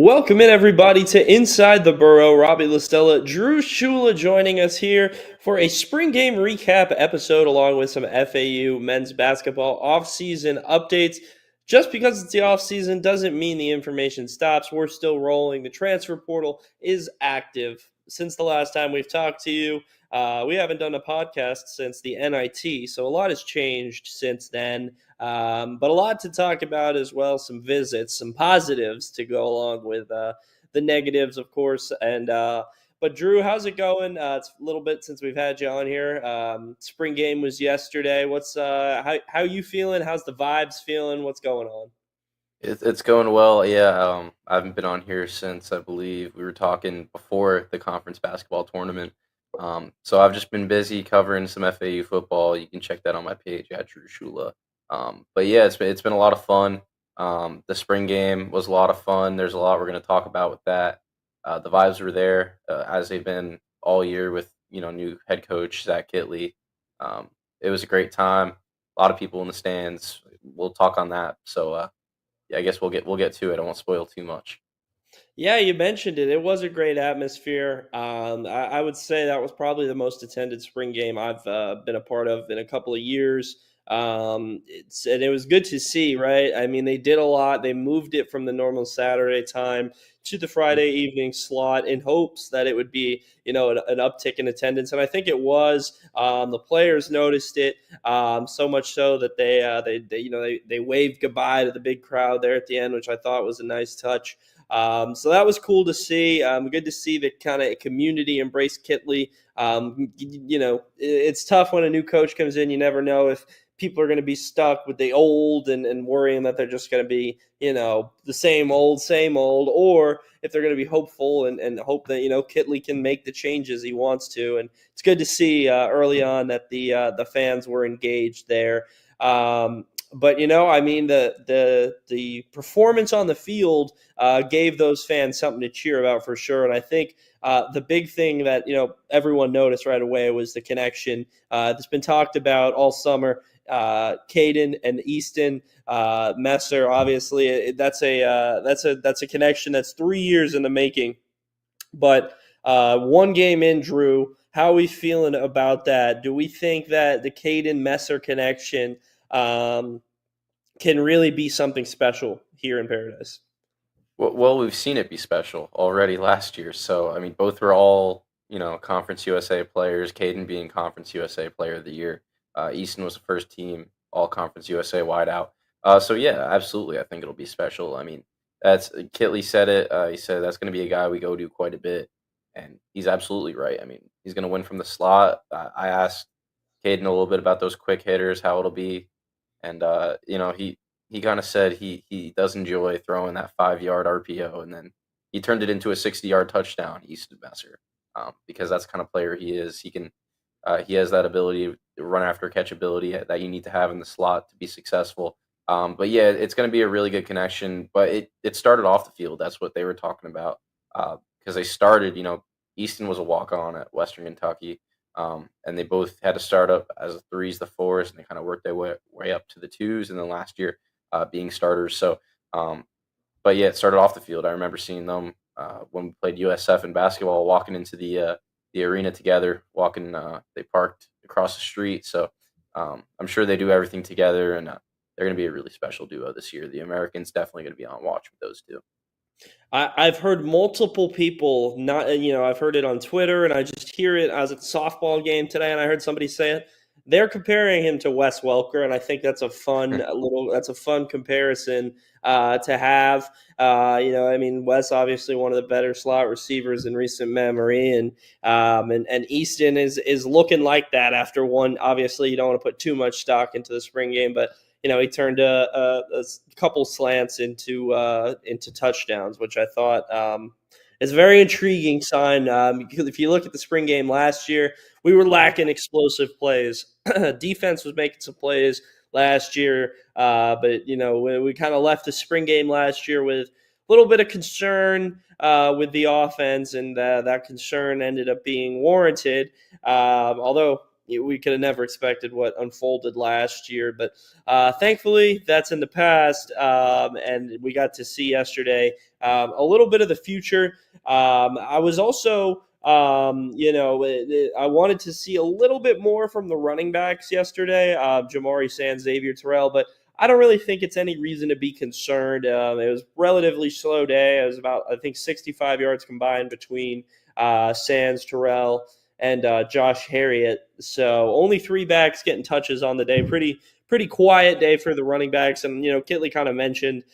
Welcome in, everybody, to Inside the Burrow. Robbie Drew Scuilla joining us here for a spring game recap episode, along with some FAU men's basketball offseason updates. Just because it's the offseason doesn't mean the information stops. We're still rolling. The transfer portal is active. Since the last time we've talked to you, we haven't done a podcast since the NIT, so a lot has changed since then. But a lot to talk about as well. Some visits, some positives to go along with the negatives, of course. But Drew, how's it going? It's a little bit since we've had you on here. Spring game was yesterday. What's how you feeling? How's the vibes feeling? What's going on? It's going well. Yeah, I haven't been on here since I believe we were talking before the conference basketball tournament. So I've just been busy covering some FAU football. You can check that on my page at Drew Shula. But yeah, it's been a lot of fun. The spring game was a lot of fun. There's a lot we're going to talk about with that. The vibes were there as they've been all year with new head coach Zach Kitley. It was a great time. A lot of people in the stands. We'll talk on that. So. Yeah, I guess we'll get to it. I won't spoil too much. Yeah, you mentioned it. It was a great atmosphere. I would say that was probably the most attended spring game I've been a part of in a couple of years. And it was good to see, right? I mean, they did a lot. They moved it from the normal Saturday time to the Friday evening slot in hopes that it would be, an uptick in attendance. And I think it was. The players noticed it so much so that they waved goodbye to the big crowd there at the end, which I thought was a nice touch. So that was cool to see. Good to see the kind of community embrace Kitley. It's tough when a new coach comes in. You never know if people are going to be stuck with the old and worrying that they're just going to be, the same old, or if they're going to be hopeful and hope that, Kitley can make the changes he wants to. And it's good to see early on that the fans were engaged there. But I mean, the performance on the field gave those fans something to cheer about for sure. And I think the big thing that everyone noticed right away was the connection that's been talked about all summer. Caden and Easton Messer, obviously, that's a connection that's 3 years in the making. But one game in, Drew, how are we feeling about that? Do we think that the Caden Messer connection can really be something special here in Paradise? Well, we've seen it be special already last year. So I mean, both were all Conference USA players. Caden being Conference USA Player of the Year. Easton was the first team All Conference USA wideout. So yeah, absolutely, I think it'll be special. I mean, that's Kitley said it. He said that's going to be a guy we go to quite a bit, and he's absolutely right. I mean, he's going to win from the slot. I asked Caden a little bit about those quick hitters, how it'll be, and he kind of said he does enjoy throwing that 5 yard RPO, and then he turned it into a 60 yard touchdown, Easton Messer, because that's the kind of player he is. He has that ability to run after catch ability that you need to have in the slot to be successful. But yeah, it's going to be a really good connection. But it started off the field. That's what they were talking about because they started. Easton was a walk on at Western Kentucky. And they both had to start up as threes, the fours, and they kind of worked their way up to the twos, and then last year being starters. So, but yeah, it started off the field. I remember seeing them when we played USF in basketball, walking into the arena together. They parked across the street, so I'm sure they do everything together, and they're going to be a really special duo this year. The Americans definitely going to be on watch with those two. I've heard multiple people I've heard it on Twitter, and I just hear it as a softball game today, and I heard somebody say it. They're comparing him to Wes Welker, and I think that's a fun comparison to have. I mean, Wes obviously one of the better slot receivers in recent memory, and Easton is looking like that after one. Obviously, you don't want to put too much stock into the spring game, but he turned a couple slants into touchdowns, which I thought is a very intriguing sign. Because if you look at the spring game last year, we were lacking explosive plays. Defense was making some plays last year, but we kind of left the spring game last year with a little bit of concern with the offense, and that concern ended up being warranted. Although we could have never expected what unfolded last year. But thankfully, that's in the past, and we got to see yesterday a little bit of the future. I was also, I wanted to see a little bit more from the running backs yesterday, Jamari Sands, Xavier Terrell, but I don't really think it's any reason to be concerned. It was a relatively slow day. It was about, I think, 65 yards combined between Sands, Terrell, and Josh Harriet. So only three backs getting touches on the day. Pretty quiet day for the running backs. And Kitley kind of mentioned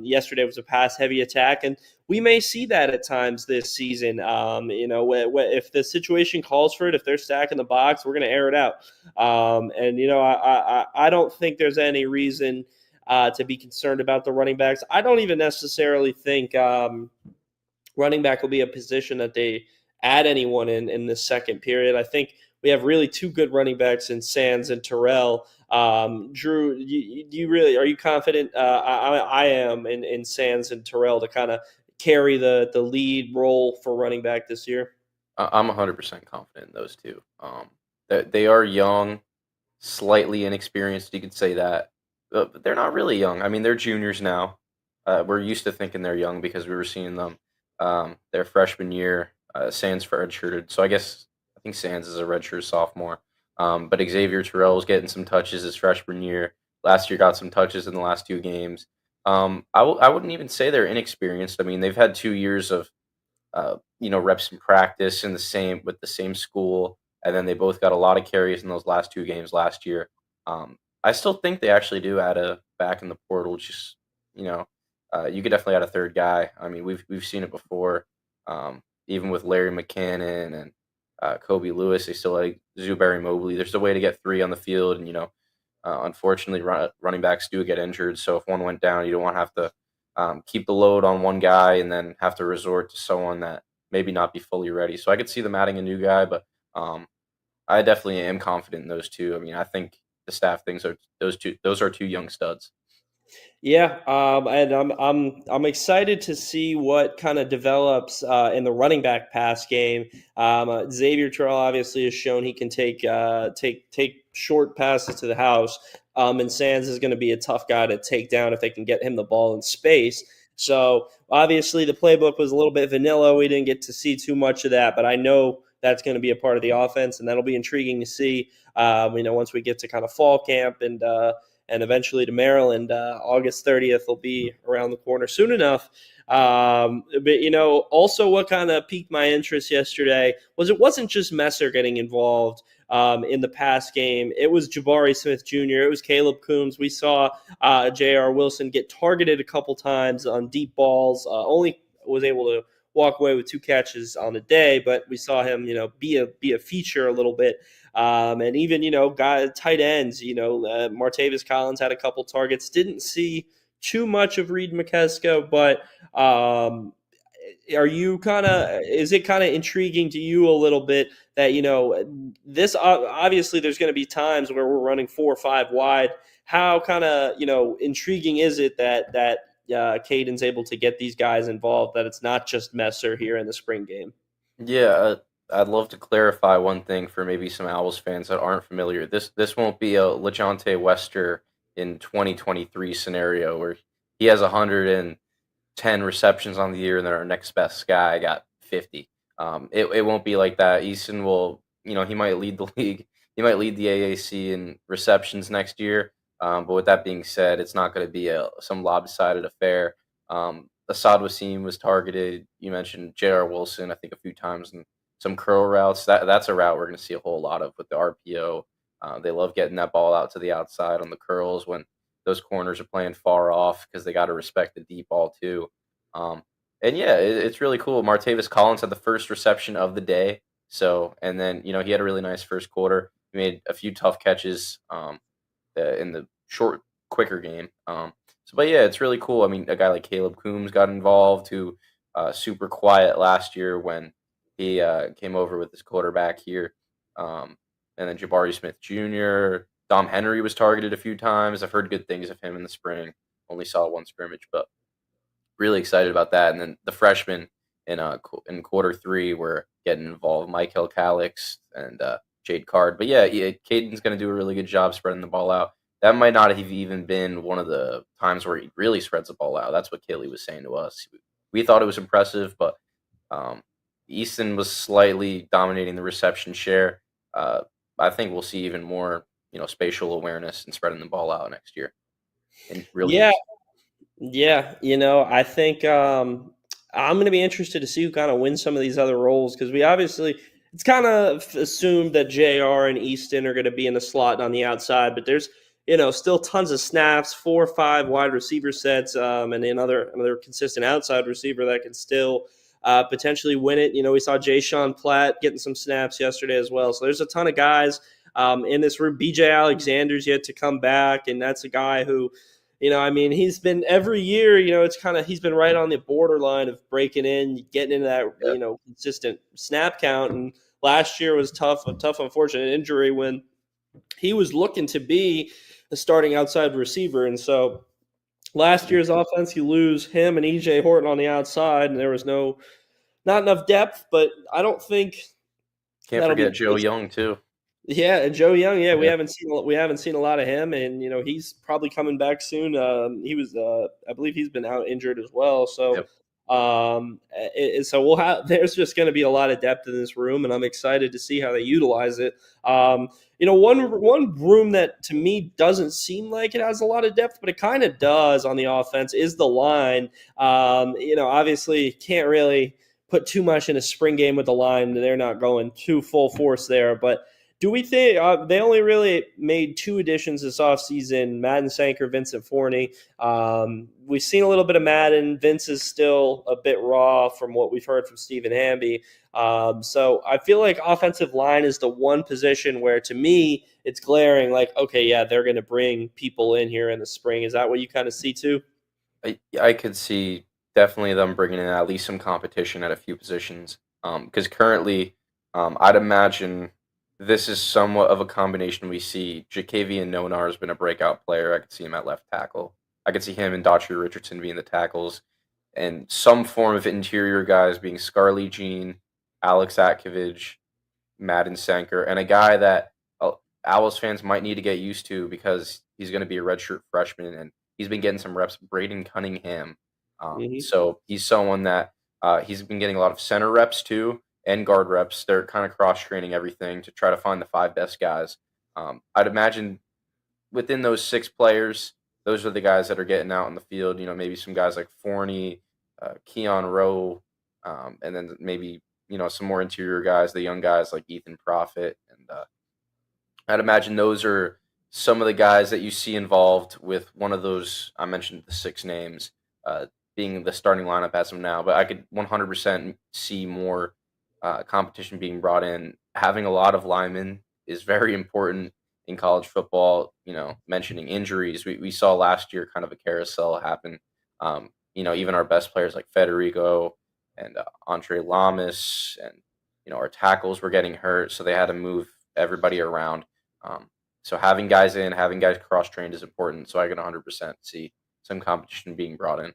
yesterday was a pass heavy attack, and we may see that at times this season. If the situation calls for it, if they're stacking the box, we're going to air it out. I don't think there's any reason to be concerned about the running backs. I don't even necessarily think running back will be a position that they add anyone in the second period. I think we have really two good running backs in Sands and Terrell. Drew, are you confident? I am in Sands and Terrell to kind of carry the lead role for running back this year. I'm 100% confident in those two. They are young, slightly inexperienced. You could say that, but they're not really young. I mean, they're juniors now. We're used to thinking they're young because we were seeing them their freshman year. Sands redshirted, so I think Sands is a redshirt sophomore. But Xavier Terrell was getting some touches his freshman year. Last year, got some touches in the last two games. I wouldn't even say they're inexperienced. I mean, they've had 2 years of reps in practice with the same school, and then they both got a lot of carries in those last two games last year. I still think they actually do add a back in the portal. Just you could definitely add a third guy. I mean, we've seen it before. Even with Larry McCannon and Kobe Lewis, they still like Zuberi Mobley. There's a way to get three on the field, and unfortunately, running backs do get injured. So if one went down, you don't want to have to keep the load on one guy and then have to resort to someone that maybe not be fully ready. So I could see them adding a new guy, but I definitely am confident in those two. I mean, I think the staff thinks those are two young studs. Yeah, and I'm excited to see what kind of develops in the running back pass game. Xavier Terrell obviously has shown he can take short passes to the house, and Sands is going to be a tough guy to take down if they can get him the ball in space. So obviously the playbook was a little bit vanilla. We didn't get to see too much of that, but I know that's going to be a part of the offense, and that'll be intriguing to see. Once we get to kind of fall camp and eventually to Maryland. August 30th will be around the corner soon enough. But also what kind of piqued my interest yesterday was it wasn't just Messer getting involved in the pass game. It was Jabari Smith Jr. It was Caleb Coombs. We saw J.R. Wilson get targeted a couple times on deep balls. Only was able to walk away with two catches on the day, but we saw him, be a feature a little bit. And even, tight ends, Martavis Collins had a couple targets. Didn't see too much of Reed McKeska, but is it kind of intriguing to you a little bit that, this obviously there's going to be times where we're running 4 or 5 wide. How kind of, intriguing is it that Caden's able to get these guys involved, that it's not just Messer here in the spring game? Yeah, I'd love to clarify one thing for maybe some Owls fans that aren't familiar. This won't be a LeJontay Wester in 2023 scenario where he has 110 receptions on the year and then our next best guy got 50. It won't be like that. Easton will, he might lead the league. He might lead the AAC in receptions next year. But with that being said, it's not going to be some lopsided affair. Assad Wasim was targeted. You mentioned J.R. Wilson, I think, a few times, and some curl routes. That's a route we're going to see a whole lot of with the RPO. They love getting that ball out to the outside on the curls when those corners are playing far off because they got to respect the deep ball too. And yeah, it's really cool. Martavis Collins had the first reception of the day. So, and then, he had a really nice first quarter. He made a few tough catches in the short, quicker game. But yeah, it's really cool. I mean, a guy like Caleb Coombs got involved, who super quiet last year when he came over with his quarterback here. And then Jabari Smith Jr., Dom Henry was targeted a few times. I've heard good things of him in the spring. Only saw one scrimmage, but really excited about that. And then the freshmen in quarter 3 were getting involved. Michael Calix and Jade Card. But yeah, Caden's going to do a really good job spreading the ball out. That might not have even been one of the times where he really spreads the ball out. That's what Kaylee was saying to us. We thought it was impressive, but Easton was slightly dominating the reception share. I think we'll see even more, spatial awareness and spreading the ball out next year. And really, Yeah, yeah. I think I'm going to be interested to see who kind of wins some of these other roles because it's kind of assumed that JR and Easton are going to be in the slot and on the outside, but there's still tons of snaps, 4 or 5 wide receiver sets, and another consistent outside receiver that can still potentially win it. We saw Jay Sean Platt getting some snaps yesterday as well. So there's a ton of guys in this room. BJ Alexander's yet to come back, and that's a guy who. He's been every year, he's been right on the borderline of breaking in, getting into that, consistent snap count. And last year was a tough, unfortunate injury when he was looking to be a starting outside receiver. And so last year's offense, you lose him and EJ Horton on the outside, and there was not enough depth, but I don't think can't forget Joe Young too. Yeah, and Joe Young. Yeah, we haven't seen a lot of him, and he's probably coming back soon. He was, I believe, he's been out injured as well. So, so we'll have. There's just going to be a lot of depth in this room, and I'm excited to see how they utilize it. One room that to me doesn't seem like it has a lot of depth, but it kind of does on the offense is the line. Obviously, can't really put too much in a spring game with the line. They're not going too full force there, but. Do we think they only really made 2 additions this offseason, Madden Sanker, Vincent Forney? We've seen a little bit of Madden. Vince is still a bit raw from what we've heard from Stephen Hamby. So I feel like offensive line is the one position where, to me, it's glaring like, okay, yeah, they're going to bring people in here in the spring. Is that what you kind of see too? I could see definitely them bringing in at least some competition at a few positions. Because currently, I'd imagine – this is somewhat of a combination we see. Jakavian Nonar has been a breakout player. I could see him at left tackle. I could see him and Daughtry Richardson being the tackles. And some form of interior guys being Scarlett Jean, Alex Atkovich, Madden Sanker, and a guy that Owls fans might need to get used to because he's going to be a redshirt freshman, and he's been getting some reps, Braden Cunningham. So he's someone that he's been getting a lot of center reps too. And guard reps. They're kind of cross-training everything to try to find the 5 best guys. I'd imagine within those 6 players, those are the guys that are getting out in the field. Maybe some guys like Forney, Keon Rowe, and then maybe, some more interior guys, the young guys like Ethan Profit. And I'd imagine those are some of the guys that you see involved with one of those, I mentioned the 6 names, being the starting lineup as of now. But I could 100% see more competition being brought in. Having a lot of linemen is very important in college football. Mentioning injuries, we saw last year kind of a carousel happen. Even our best players like Federico and Andre Lamas and our tackles were getting hurt, so they had to move everybody around. So having guys cross-trained is important. So I can 100% see some competition being brought in.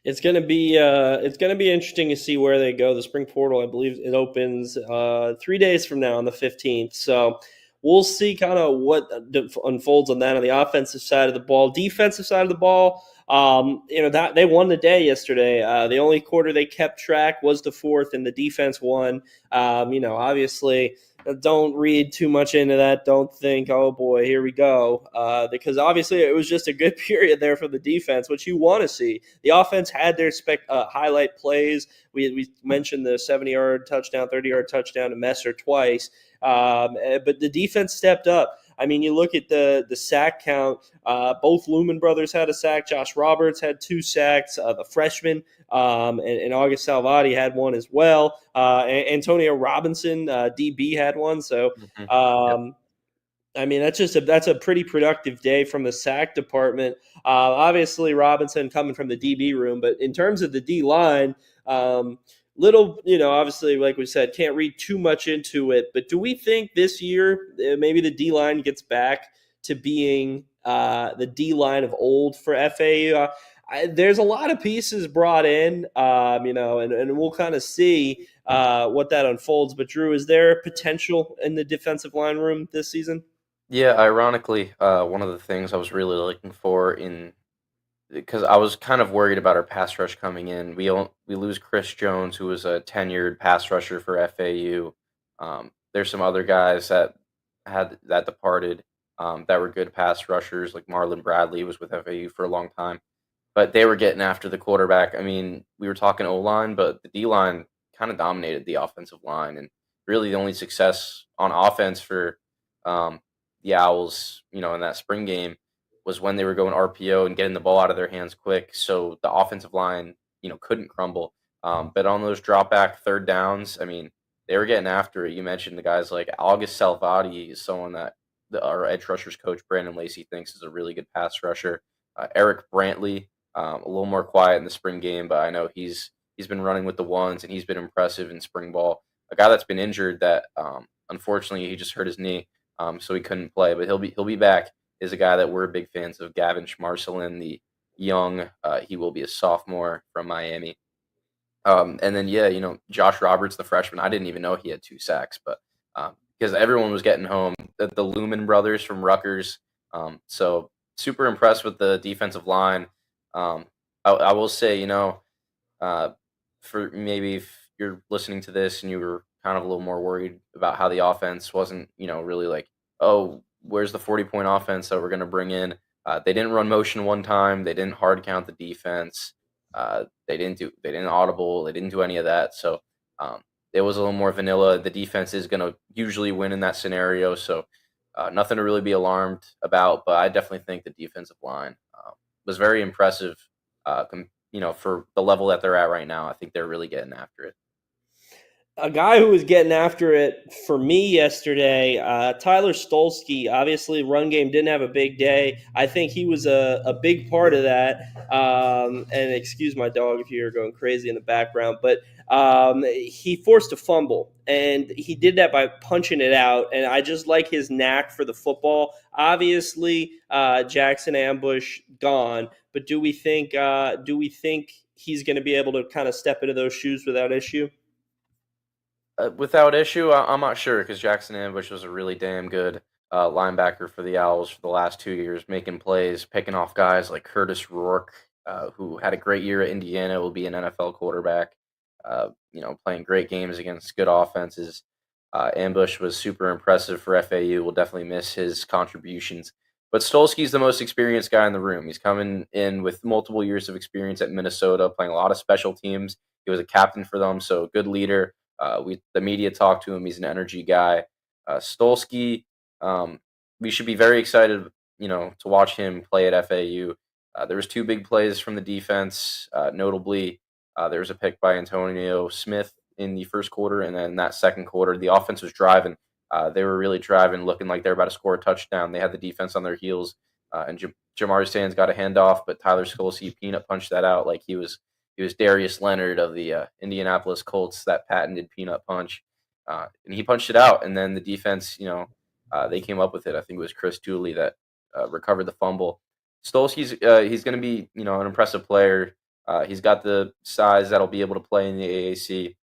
It's gonna be interesting to see where they go. The spring portal, I believe, it opens 3 days from now on the 15th. So we'll see kind of what unfolds on that on the offensive side of the ball. Defensive side of the ball, that they won the day yesterday. The only quarter they kept track was the 4th, and the defense won. Obviously. Don't read too much into that. Don't think, oh boy, here we go. Because obviously it was just a good period there for the defense, which you want to see. The offense had their highlight plays. We mentioned the 70-yard touchdown, 30-yard touchdown to Messer twice. But the defense stepped up. You look at the sack count. Both Lumen brothers had a sack. Josh Roberts had 2 sacks. The freshman and August Salvati had one as well. Antonio Robinson, DB, had one. So, that's a pretty productive day from the sack department. Obviously, Robinson coming from the DB room, but in terms of the D line, obviously, like we said, can't read too much into it. But do we think this year maybe the D line gets back to being the D line of old for FAU? there's a lot of pieces brought in, and we'll kind of see what that unfolds. But Drew, is there potential in the defensive line room this season? Yeah, ironically, one of the things I was really looking for in because I was kind of worried about our pass rush coming in. We lose Chris Jones, who was a tenured pass rusher for FAU. There's some other guys that departed that were good pass rushers, like Marlon Bradley was with FAU for a long time, but they were getting after the quarterback. I mean, we were talking O line, but the D line kind of dominated the offensive line, and really the only success on offense for um, the Owls, in that spring game was when they were going RPO and getting the ball out of their hands quick, so the offensive line, couldn't crumble. But on those drop back third downs, I mean, they were getting after it. You mentioned the guys like August Salvati is someone that our edge rushers coach Brandon Lacey thinks is a really good pass rusher. Eric Brantley, a little more quiet in the spring game, but I know he's been running with the ones and he's been impressive in spring ball. A guy that's been injured that unfortunately he just hurt his knee, so he couldn't play, but he'll be back. Is a guy that we're big fans of, Gavin Schmarcelin, the young. He will be a sophomore from Miami. And then yeah, Josh Roberts, the freshman. I didn't even know he had 2 sacks, but because everyone was getting home, the Lumen brothers from Rutgers. So super impressed with the defensive line. I will say, uh, for maybe if you're listening to this and you were kind of a little more worried about how the offense wasn't, really like, oh, where's the 40-point offense that we're going to bring in? They didn't run motion one time. They didn't hard count the defense. They didn't audible. They didn't do any of that. So it was a little more vanilla. The defense is going to usually win in that scenario. So nothing to really be alarmed about. But I definitely think the defensive line was very impressive. For the level that they're at right now, I think they're really getting after it. A guy who was getting after it for me yesterday, Tyler Stolsky. Obviously, run game didn't have a big day. I think he was a big part of that. And excuse my dog if you're going crazy in the background, but he forced a fumble, and he did that by punching it out. And I just like his knack for the football. Obviously, Jackson Ambush gone, but do we think he's going to be able to kind of step into those shoes without issue? Without issue, I'm not sure because Jackson Ambush was a really damn good linebacker for the Owls for the last 2 years, making plays, picking off guys like Curtis Rourke, who had a great year at Indiana, will be an NFL quarterback. Playing great games against good offenses. Ambush was super impressive for FAU. We'll definitely miss his contributions. But Stolsky's the most experienced guy in the room. He's coming in with multiple years of experience at Minnesota, playing a lot of special teams. He was a captain for them, so good leader. The media talked to him. He's an energy guy. Stolsky, we should be very excited, to watch him play at FAU. There was 2 big plays from the defense. Notably, there was a pick by Antonio Smith in the first quarter, and then that second quarter, the offense was driving. They were really driving, looking like they were about to score a touchdown. They had the defense on their heels, and Jamar Sands got a handoff, but Tyler Stolsky peanut punched that out like he was Darius Leonard of the Indianapolis Colts, that patented peanut punch, and he punched it out. And then the defense, they came up with it. I think it was Chris Tooley that recovered the fumble. Stolsky's he's going to be an impressive player. He's got the size that'll be able to play in the AAC,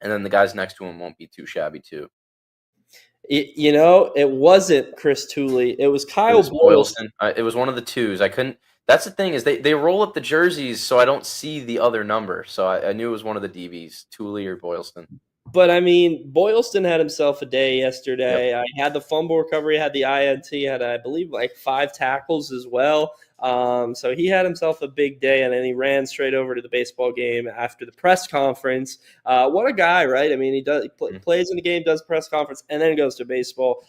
and then the guys next to him won't be too shabby too. It wasn't Chris Tooley. It was It Kyle was Boylston. Boylston. It was one of the twos. I couldn't. That's the thing is they roll up the jerseys so I don't see the other number. So I knew it was one of the DBs, Tooley or Boylston. But I mean, Boylston had himself a day Yep. yesterday. I had the fumble recovery, had the INT, had I believe like 5 tackles as well. So he had himself a big day, and then he ran straight over to the baseball game after the press conference. What a guy, right? I mean, plays in the game, does press conference, and then goes to baseball.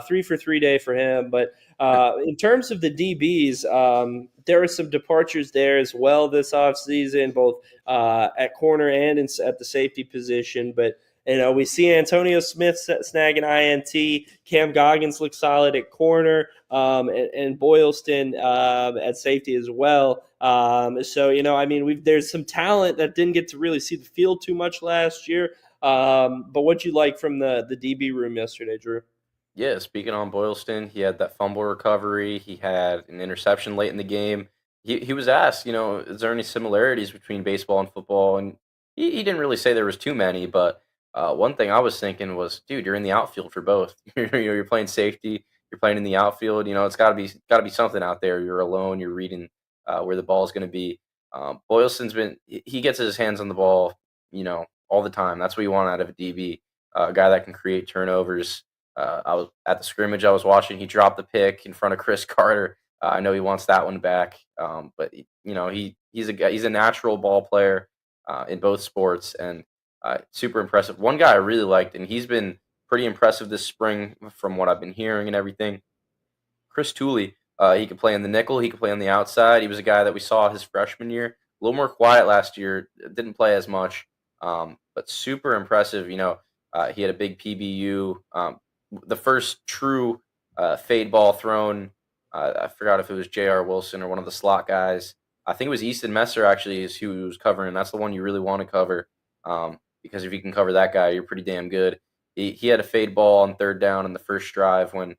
3 for 3 day for him. But in terms of the DBs, there were some departures there as well this offseason, both at corner and at the safety position. But we see Antonio Smith snag an INT. Cam Goggins looks solid at corner, and Boylston at safety as well. There's some talent that didn't get to really see the field too much last year. But what you like from the DB room yesterday, Drew? Yeah, speaking on Boylston, he had that fumble recovery. He had an interception late in the game. he was asked, is there any similarities between baseball and football? And he didn't really say there was too many, but one thing I was thinking was, dude, you're in the outfield for both. You're playing safety, you're playing in the outfield. It's got to be something out there. You're alone. You're reading where the ball is going to be. Boylston's he gets his hands on the ball, all the time. That's what you want out of a DB, a guy that can create turnovers. I was at the scrimmage I was watching. He dropped the pick in front of Chris Carter. I know he wants that one back, but he's a guy. He's a natural ball player in both sports, and super impressive. One guy I really liked, and he's been pretty impressive this spring from what I've been hearing and everything. Chris Tooley, he could play in the nickel. He could play on the outside. He was a guy that we saw his freshman year. A little more quiet last year. Didn't play as much, but super impressive. He had a big PBU. The first true fade ball thrown. I forgot if it was J.R. Wilson or one of the slot guys. I think it was Easton Messer actually is who he was covering. That's the one you really want to cover, because if you can cover that guy, you're pretty damn good. He had a fade ball on third down in the first drive when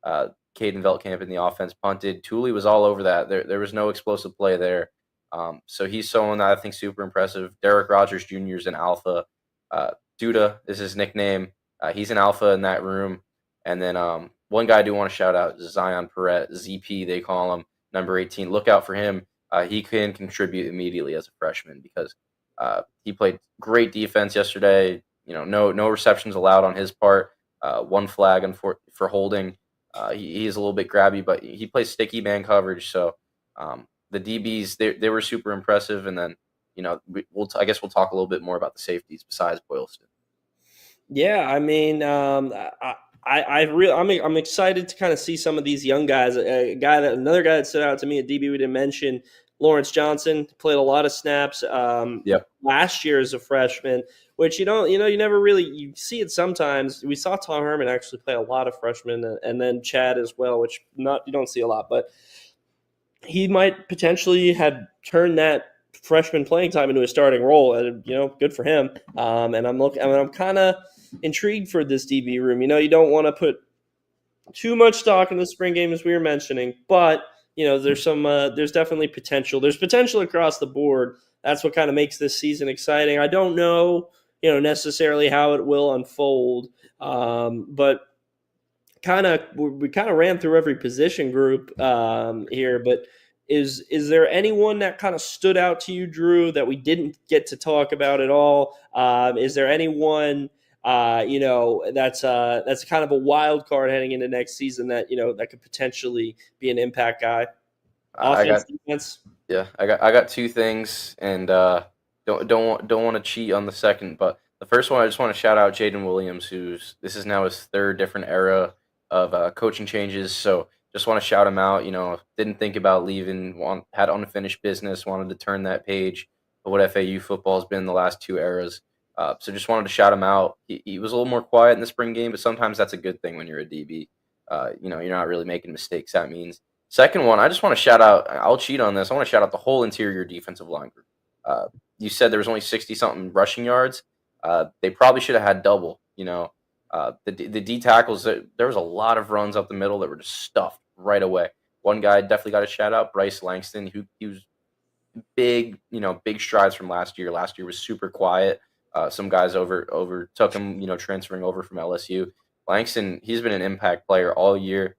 Caden Veltkamp in the offense punted. Tooley was all over that. There was no explosive play there. So he's someone that I think super impressive. Derek Rogers Jr. is an alpha. Duda is his nickname. He's an alpha in that room. And then one guy I do want to shout out is Zion Perret, ZP they call him, number 18. Look out for him. He can contribute immediately as a freshman because he played great defense yesterday. No receptions allowed on his part. One flag for holding. He's a little bit grabby, but he plays sticky man coverage. So the DBs they were super impressive. And then I guess we'll talk a little bit more about the safeties besides Boylston. Yeah, I mean, I'm excited to kind of see some of these young guys. Another guy that stood out to me at DB we didn't mention, Lawrence Johnson, played a lot of snaps Yep. last year as a freshman, which you never really you see it sometimes. We saw Tom Herman actually play a lot of freshmen, and then Chad as well, which you don't see a lot, but he might potentially have turned that freshman playing time into a starting role. And good for him. And I'm kind of intrigued for this DB room. You don't want to put too much stock in the spring game as we were mentioning, but there's definitely potential. There's potential across the board. That's what kind of makes this season exciting. I don't know, necessarily how it will unfold, but we kind of ran through every position group here. But is there anyone that kind of stood out to you, Drew, that we didn't get to talk about at all? Is there anyone that's kind of a wild card heading into next season that that could potentially be an impact guy? I Offense, got defense. Yeah, I got two things, and don't want to cheat on the second, but the first one I just want to shout out Jaden Williams, this is now his third different era of coaching changes. So just want to shout him out. Didn't think about leaving, had unfinished business, wanted to turn that page of what FAU football has been the last two eras. So just wanted to shout him out. He was a little more quiet in the spring game, but sometimes that's a good thing when you're a DB. You're not really making mistakes. That means. Second one, I just want to shout out. I'll cheat on this. I want to shout out the whole interior defensive line group. You said there was only 60-something rushing yards. They probably should have had double. The D tackles. There was a lot of runs up the middle that were just stuffed right away. One guy definitely got a shout out, Bryce Langston, who he was big. Big strides from last year. Last year was super quiet. Some guys overtook him. Transferring over from LSU. Langston, he's been an impact player all year.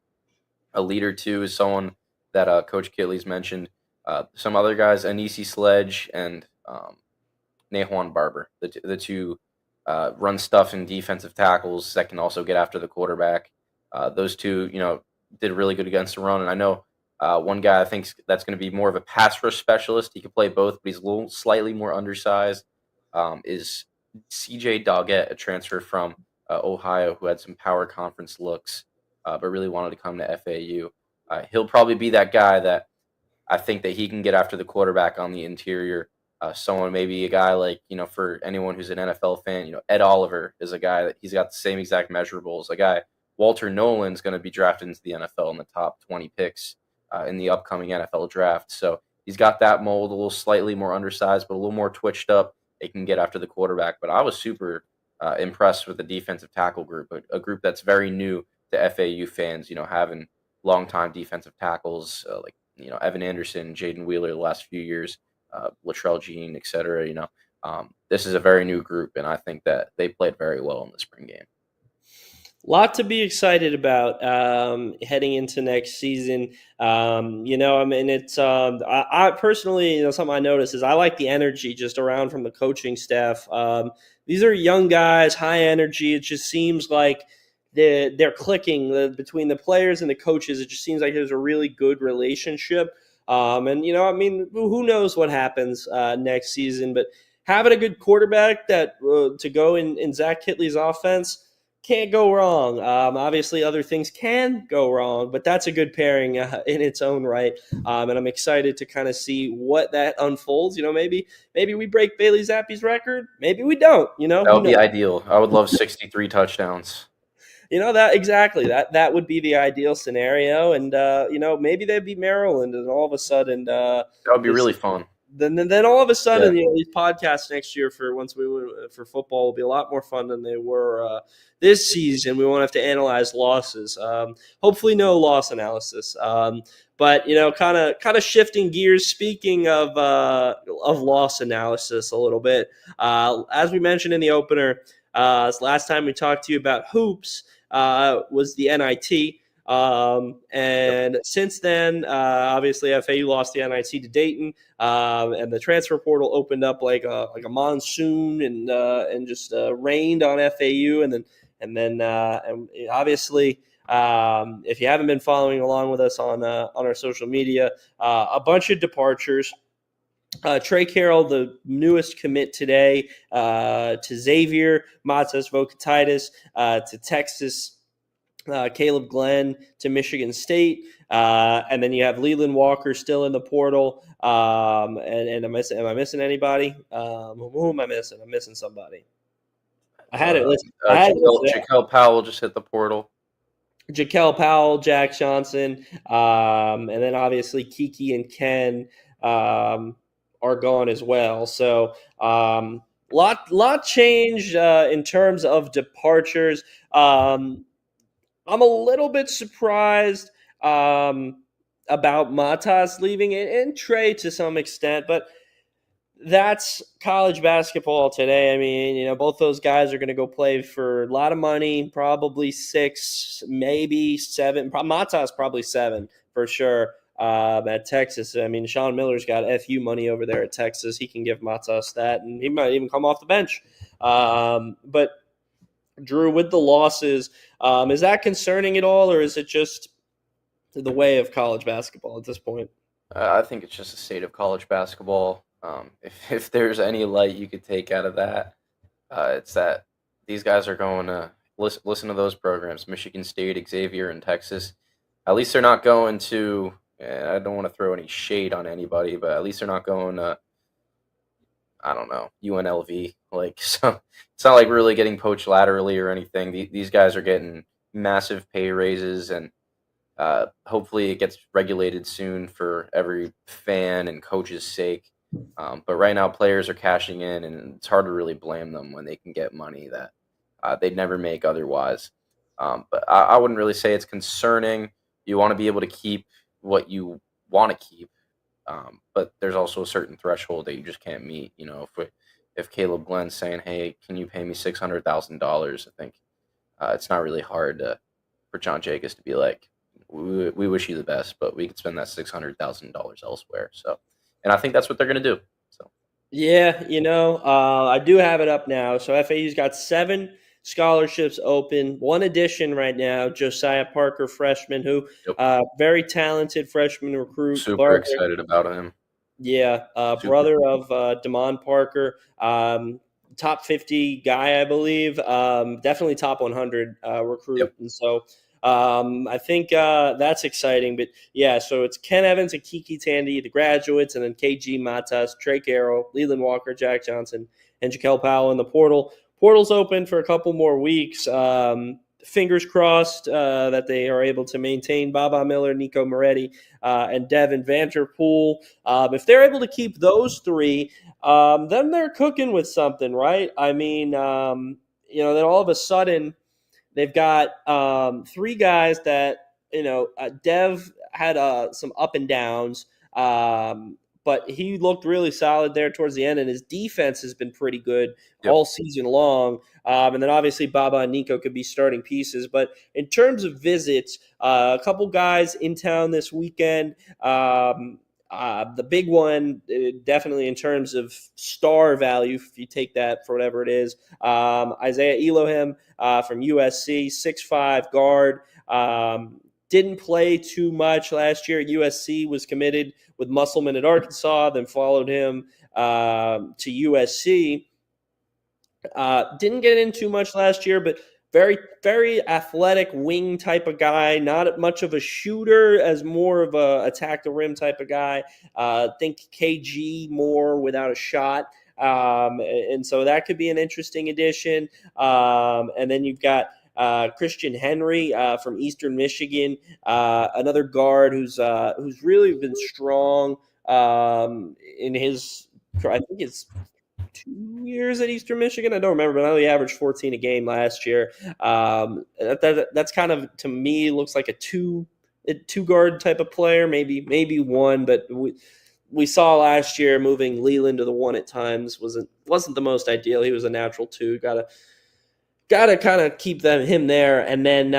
A leader too is someone that Coach Kitley's mentioned. Some other guys, Anisi Sledge and Najuan Barber, the two run stuff and defensive tackles that can also get after the quarterback. Those two, did really good against the run. And I know one guy I think that's going to be more of a pass rush specialist. He can play both, but he's a little slightly more undersized. Is CJ Doggett, a transfer from Ohio, who had some power conference looks. But really wanted to come to FAU. He'll probably be that guy that I think that he can get after the quarterback on the interior. Someone, maybe a guy like, for anyone who's an NFL fan, Ed Oliver is a guy that he's got the same exact measurables. A guy, Walter Nolan's going to be drafted into the NFL in the top 20 picks in the upcoming NFL draft. So he's got that mold, a little slightly more undersized, but a little more twitched up. It can get after the quarterback. But I was super impressed with the defensive tackle group, a group that's very new to FAU fans, having longtime defensive tackles like Evan Anderson, Jaden Wheeler the last few years, Latrell Jean, et cetera. This is a very new group, and I think that they played very well in the spring game. Lot to be excited about heading into next season. I mean, it's I personally, something I notice is I like the energy just around from the coaching staff. These are young guys, high energy. It just seems like they're clicking between the players and the coaches. It just seems like there's a really good relationship. And I mean, who knows what happens next season? But having a good quarterback that to go in Zach Kitley's offense can't go wrong. Obviously, other things can go wrong, but that's a good pairing in its own right. And I'm excited to kind of see what that unfolds. Maybe we break Bailey Zappi's record. Maybe we don't. That would be ideal. I would love 63 touchdowns. That exactly that would be the ideal scenario. And maybe they'd be Maryland, and all of a sudden that would be really fun. Then all of a sudden, these podcasts next year for football will be a lot more fun than they were this season. We won't have to analyze losses. Hopefully, no loss analysis. But kind of shifting gears. Speaking of loss analysis, a little bit. As we mentioned in the opener, last time we talked to you about hoops was the NIT. And since then, obviously FAU lost the NIT to Dayton, and the transfer portal opened up like a monsoon and just rained on FAU, and obviously, if you haven't been following along with us on our social media, a bunch of departures. Trey Carroll, the newest commit today, to Xavier, Matas Vokatitis, to Texas. Caleb Glenn to Michigan State, and then you have Leland Walker still in the portal. And am I missing anybody? Who am I missing? I'm missing somebody. I had it. Jaquel Powell just hit the portal. Jaquel Powell, Jack Johnson, and then obviously Kiki and Ken are gone as well. So lot changed in terms of departures. I'm a little bit surprised about Matas leaving and Trey to some extent, but that's college basketball today. I mean, both those guys are going to go play for a lot of money, probably 6, maybe 7. Matas probably 7 for sure at Texas. I mean, Sean Miller's got FU money over there at Texas. He can give Matas that, and he might even come off the bench. But Drew, with the losses, is that concerning at all, or is it just the way of college basketball at this point? I think it's just a state of college basketball. If there's any light you could take out of that, it's that these guys are going to listen to those programs, Michigan State, Xavier, and Texas. At least they're not going to, I don't want to throw any shade on anybody, but at least they're not going to, I don't know, UNLV. So it's not like we're really getting poached laterally or anything. These guys are getting massive pay raises, and hopefully it gets regulated soon for every fan and coach's sake. But right now players are cashing in, and it's hard to really blame them when they can get money that they'd never make otherwise. But I wouldn't really say it's concerning. You want to be able to keep what you want to keep. But there's also a certain threshold that you just can't meet. If Caleb Glenn's saying, "Hey, can you pay me $600,000?" I think it's not really hard for John Jacobs to be like, "We wish you the best, but we could spend that $600,000 elsewhere." So, and I think that's what they're going to do. So, yeah, I do have it up now. So FAU's got 7 scholarships open. One addition right now, Josiah Parker, freshman, who very talented freshman recruit. Super excited about him. Yeah, brother of Damon Parker, top 50 guy, I believe. Definitely top 100 recruit. Yep. And so I think that's exciting. But yeah, so it's Ken Evans and Kiki Tandy, the graduates, and then KG Matas, Trey Carroll, Leland Walker, Jack Johnson, and Jaquel Powell in the portal. Portal's open for a couple more weeks. Fingers crossed that they are able to maintain Baba Miller, Nico Moretti, and Devin Vanterpool. If they're able to keep those 3, then they're cooking with something, right? I mean, then all of a sudden they've got 3 guys that, Dev had some up and downs. But he looked really solid there towards the end, and his defense has been pretty good Yep. all season long. And then obviously Baba and Nico could be starting pieces. But in terms of visits, a couple guys in town this weekend. The big one, definitely in terms of star value, if you take that for whatever it is, Isaiah Elohim from USC, 6'5" guard. Didn't play too much last year at USC, was committed with Musselman at Arkansas, then followed him to USC. Didn't get in too much last year, but very, very athletic wing type of guy. Not much of a shooter, as more of a attack the rim type of guy. Think KG more without a shot. And so that could be an interesting addition. And then you've got Christian Henry from Eastern Michigan, another guard who's really been strong in his, I think it's 2 years at Eastern Michigan. I don't remember, but I know he averaged 14 a game last year. That's kind of, to me, looks like a two guard type of player, maybe one, but we saw last year moving Leland to the one at times wasn't the most ideal. He was a natural two. Gotta kind of keep him there. And then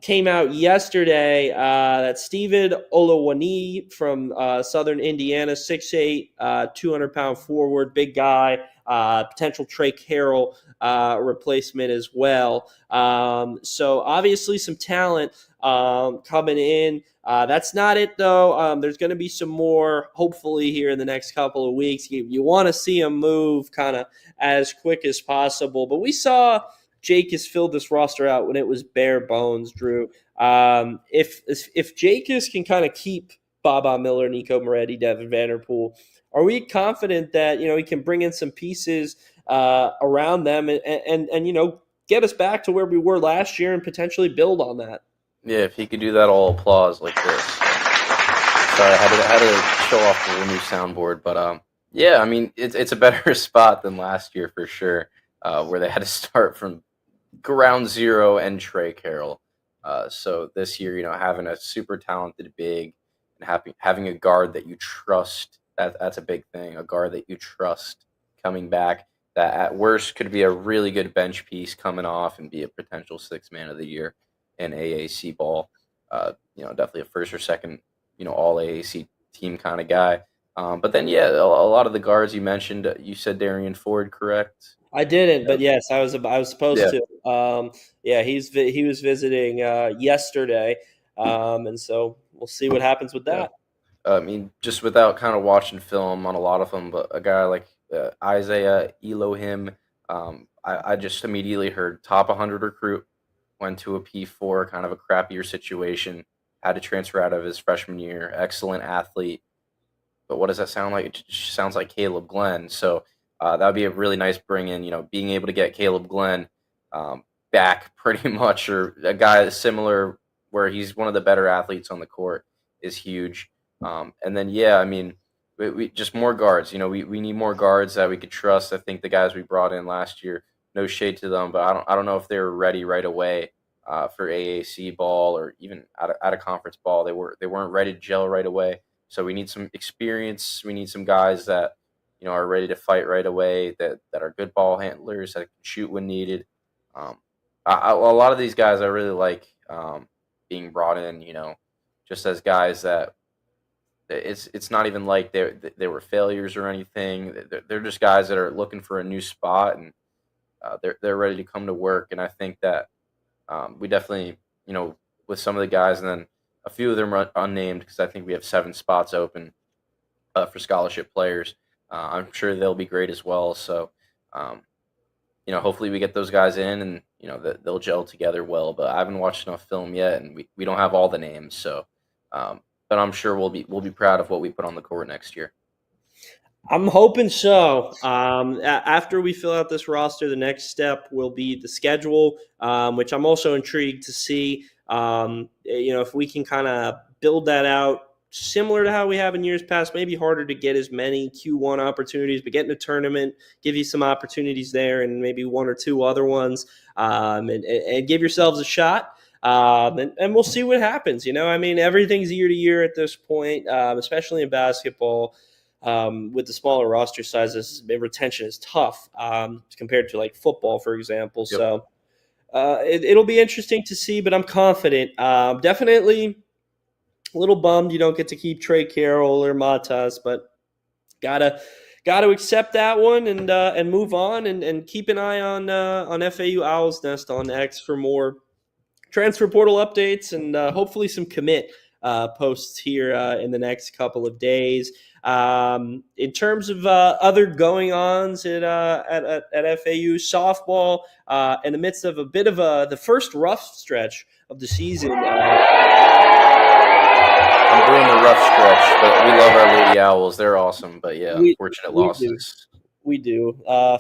came out yesterday that Steven Olawani from Southern Indiana, 6'8", 200-pound forward, big guy, potential Trey Carroll replacement as well. So obviously some talent coming in. That's not it, though. There's going to be some more, hopefully, here in the next couple of weeks. You want to see them move kind of as quick as possible. But we saw Jake has filled this roster out when it was bare bones, Drew. If Jake can kind of keep Baba Miller, Nico Moretti, Devin Vanderpool, are we confident that he can bring in some pieces around them and get us back to where we were last year and potentially build on that? Yeah, if he could do that, all applause like this. Sorry, I had to show off the new soundboard, but yeah, I mean it's a better spot than last year for sure, where they had to start from ground zero and Trey Carroll. So this year, having a super talented big and having a guard that you trust, that's a big thing. A guard that you trust coming back, that at worst could be a really good bench piece coming off and be a potential sixth man of the year in AAC ball. Definitely a first or second, all AAC team kind of guy. But then, yeah, a lot of the guards you mentioned, you said Darian Ford, correct? I didn't, but yes, I was supposed Yeah. to. He was visiting yesterday, and so we'll see what happens with that. I mean, just without kind of watching film on a lot of them, but a guy like Isaiah Elohim, I just immediately heard top 100 recruit, went to a P4, kind of a crappier situation, had to transfer out of his freshman year, excellent athlete. But what does that sound like? It just sounds like Caleb Glenn. So that would be a really nice bring in, being able to get Caleb Glenn back pretty much, or a guy that's similar where he's one of the better athletes on the court is huge. And then, yeah, I mean, we just more guards. We need more guards that we could trust. I think the guys we brought in last year, no shade to them, but I don't know if they were ready right away for AAC ball or even out of conference ball. They weren't ready to gel right away. So we need some experience. We need some guys that are ready to fight right away, that are good ball handlers, that can shoot when needed. A lot of these guys I really like being brought in, just as guys that it's not even like they were failures or anything. They're just guys that are looking for a new spot, and they're ready to come to work. And I think that we definitely, with some of the guys, and then a few of them are unnamed because I think we have 7 spots open for scholarship players. I'm sure they'll be great as well. So, hopefully we get those guys in and, that they'll gel together well. But I haven't watched enough film yet, and we don't have all the names. So, but I'm sure we'll be proud of what we put on the court next year. I'm hoping so. After we fill out this roster, the next step will be the schedule, which I'm also intrigued to see. If we can kind of build that out similar to how we have in years past, maybe harder to get as many Q1 opportunities, but get in a tournament, give you some opportunities there and maybe 1 or 2 other ones, and give yourselves a shot. And we'll see what happens. I mean, everything's year to year at this point, especially in basketball. With the smaller roster sizes, retention is tough compared to like football, for example. Yep. So it'll be interesting to see, but I'm confident. Definitely a little bummed you don't get to keep Trey Carroll or Matas, but gotta accept that one and move on and keep an eye on FAU Owl's Nest on X for more transfer portal updates and hopefully some commit posts here in the next couple of days. In terms of other going-ons at FAU softball, in the midst of a bit of the first rough stretch of the season. I'm doing the rough stretch, but we love our Lady Owls. They're awesome, but yeah, unfortunate losses. We do.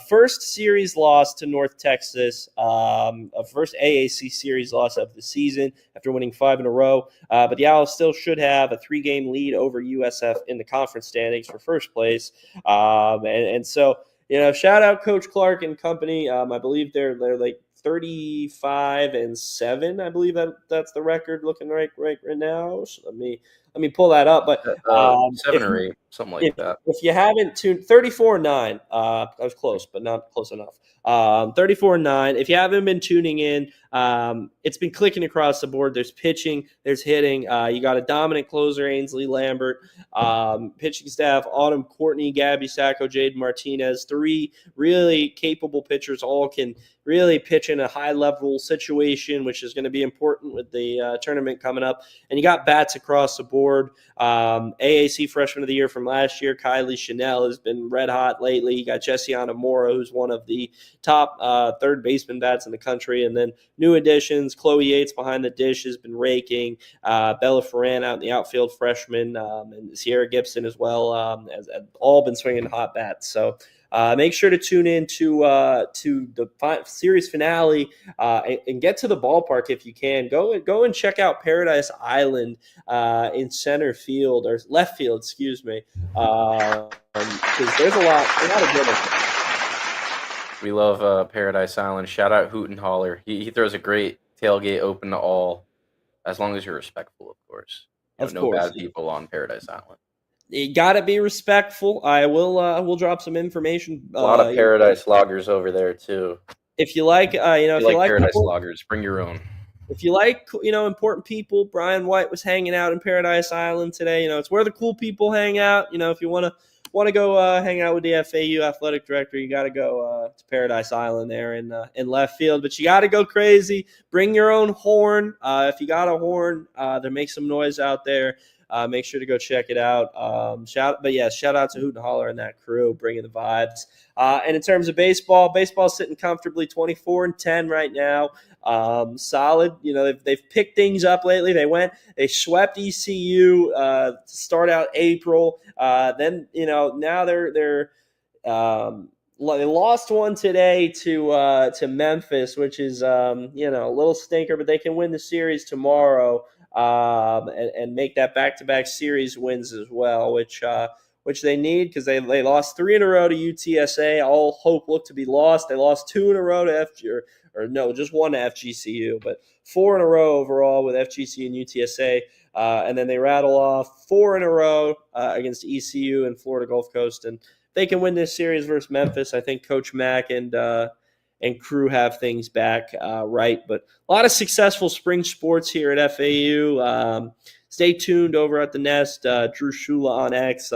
First series loss to North Texas, a first AAC series loss of the season after winning 5 in a row. But the Owls still should have a 3-game lead over USF in the conference standings for first place. And so, shout out Coach Clark and company. I believe they're like 35-7. I believe that's the record looking right now. So let me pull that up. But 7 or 8, something like that. If you haven't tuned 34-9, I was close, but not close enough. 34-9. If you haven't been tuning in, it's been clicking across the board. There's pitching, there's hitting. You got a dominant closer, Ainsley Lambert. Pitching staff, Autumn Courtney, Gabby Sacco, Jade Martinez. 3 really capable pitchers, all can really pitch in a high-level situation, which is going to be important with the tournament coming up. And you got bats across the board. AAC Freshman of the Year from last year, Kylie Chanel, has been red hot lately. You got Jessiana Mora, who's one of the top third baseman bats in the country. And then new additions, Chloe Yates behind the dish has been raking. Bella Ferran out in the outfield, freshman, and Sierra Gibson as well, has all been swinging hot bats. So make sure to tune in to the series finale and get to the ballpark if you can. Go and check out Paradise Island in center field or left field, excuse me, because there's a lot of good ones. We love Paradise Island. Shout out Hoot and Holler. He throws a great tailgate open to all, as long as you're respectful, of course. No bad people on Paradise Island. You gotta be respectful. I will drop some information. A lot of Paradise loggers over there too. If you like, if you like Paradise loggers, bring your own. If you like, important people, Brian White was hanging out in Paradise Island today. It's where the cool people hang out. If you want to go hang out with the FAU athletic director, you got to go to Paradise Island there in left field. But you got to go crazy. Bring your own horn. If you got a horn, then make some noise out there. Make sure to go check it out. Shout out to Hoot and Holler and that crew bringing the vibes. And in terms of baseball's sitting comfortably 24-10 right now. Solid. They've picked things up lately. They swept ECU to start out April. Then now they're they lost one today to Memphis, which is a little stinker, but they can win the series tomorrow. And make that back-to-back series wins as well, which they need because they lost 3 in a row to UTSA. All hope looked to be lost. They lost 2 in a row to just one to FGCU, but 4 in a row overall with FGCU and UTSA. And then they rattle off 4 in a row against ECU and Florida Gulf Coast, and they can win this series versus Memphis. I think Coach Mack and crew have things back right. But a lot of successful spring sports here at FAU. Stay tuned over at the Nest. Drew Scuilla on X.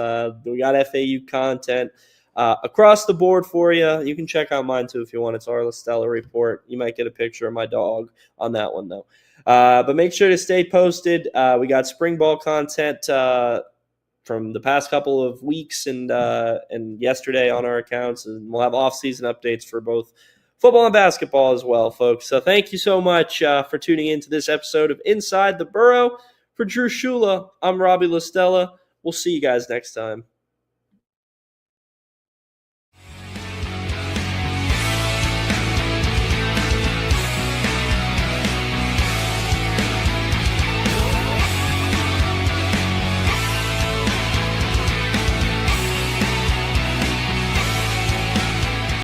We got FAU content across the board for you. You can check out mine too if you want. It's our Stella report. You might get a picture of my dog on that one though. But make sure to stay posted. We got spring ball content from the past couple of weeks and yesterday on our accounts, and we'll have off-season updates for both football and basketball as well, folks. So thank you so much for tuning in to this episode of Inside the Burrow. For Drew Scuilla, I'm Robbie LaStella. We'll see you guys next time.